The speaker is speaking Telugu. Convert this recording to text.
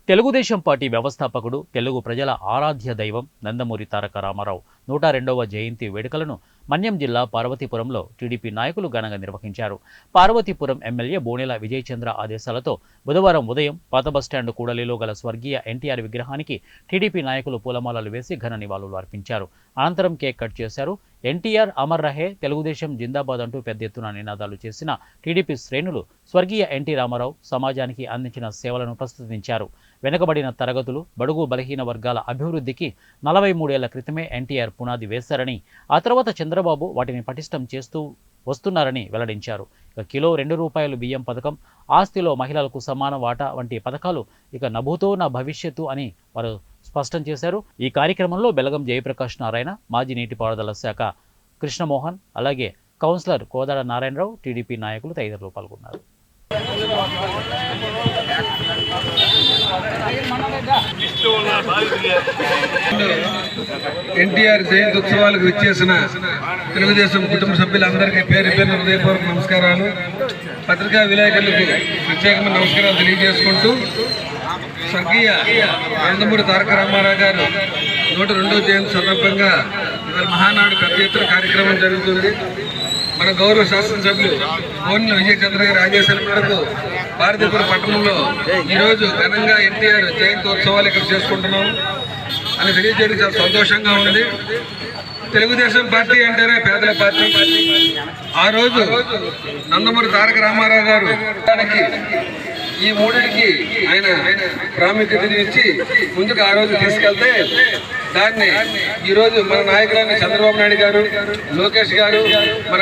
తెలుగుదేశం పార్టీ వ్యవస్థాపకుడు, తెలుగు ప్రజల ఆరాధ్య దైవం నందమూరి తారక రామారావు 102వ జయంతి వేడుకలను మన్యం జిల్లా పార్వతీపురంలో టీడీపీ నాయకులు ఘనంగా నిర్వహించారు. పార్వతీపురం ఎమ్మెల్యే బోనెల విజయచంద్ర ఆదేశాలతో బుధవారం ఉదయం పాత బస్టాండ్ కూడలిలో గల స్వర్గీయ ఎన్టీఆర్ విగ్రహానికి టీడీపీ నాయకులు పూలమాలలు వేసి ఘన నివాళులు అర్పించారు. అనంతరం కేక్ కట్ చేశారు. ఎన్టీఆర్ అమర్ రహే, తెలుగుదేశం జిందాబాద్ అంటూ పెద్ద ఎత్తున నినాదాలు చేసిన టీడీపీ శ్రేణులు స్వర్గీయ ఎన్టీ రామారావు సమాజానికి అందించిన సేవలను ప్రస్తుతించారు. వెనుకబడిన తరగతులు, బడుగు బలహీన వర్గాల అభివృద్ధికి 43 ఏళ్ల క్రితమే ఎన్టీఆర్ పునాది వేశారని, ఆ తర్వాత చంద్రబాబు వాటిని పటిష్టం చేస్తూ వస్తున్నారని వెల్లడించారు. ఇక కిలో ₹2 బియ్యం పథకం, ఆస్తిలో మహిళలకు సమాన వాటా వంటి పథకాలు ఇక నభూతో నా భవిష్యత్తు అని వారు స్పష్టం చేశారు. ఈ కార్యక్రమంలో బెలగం జయప్రకాష్ నారాయణ, మాజీ నీటిపారుదల శాఖ కృష్ణమోహన్, అలాగే కౌన్సిలర్ కోదాడ నారాయణరావు, టీడీపీ నాయకులు తదితరులు పాల్గొన్నారు. ఎన్టీఆర్ జయంతి ఉత్సవాలకు విచ్చేసిన తెలుగుదేశం కుటుంబ సభ్యులందరికీ పేరు పేరున హృదయపూర్వక నమస్కారాలు. పత్రికా విలేకరులకు ప్రత్యేకమైన నమస్కారాలు తెలియజేసుకుంటూ, స్వర్గీయ నందమూరి తారక రామారావు గారు 102వ జయంతి సందర్భంగా ఇవాళ మహానాడు పెద్ద ఎత్తున కార్యక్రమం జరుగుతుంది. మన గౌరవ శాసనసభ్యులు బోనెల విజయచంద్ర గారి ఆదేశాల మేరకు పార్వతీపురం పట్టణంలో ఈరోజు ఘనంగా ఎన్టీఆర్ జయంతి ఉత్సవాలు ఇక్కడ చేసుకుంటున్నాం అని తెలియజేయడం చాలా సంతోషంగా ఉంది. తెలుగుదేశం పార్టీ అంటేనే పేదల పార్టీ. ఆ రోజు నందమూరి తారక రామారావు గారు ఈ మూడింటికి ఆయన ప్రాముఖ్యతని ఇచ్చి ముందుకు ఆ రోజు తీసుకెళ్తే, దాన్ని ఈరోజు మన నాయకులైన చంద్రబాబు నాయుడు గారు, లోకేష్ గారు, మన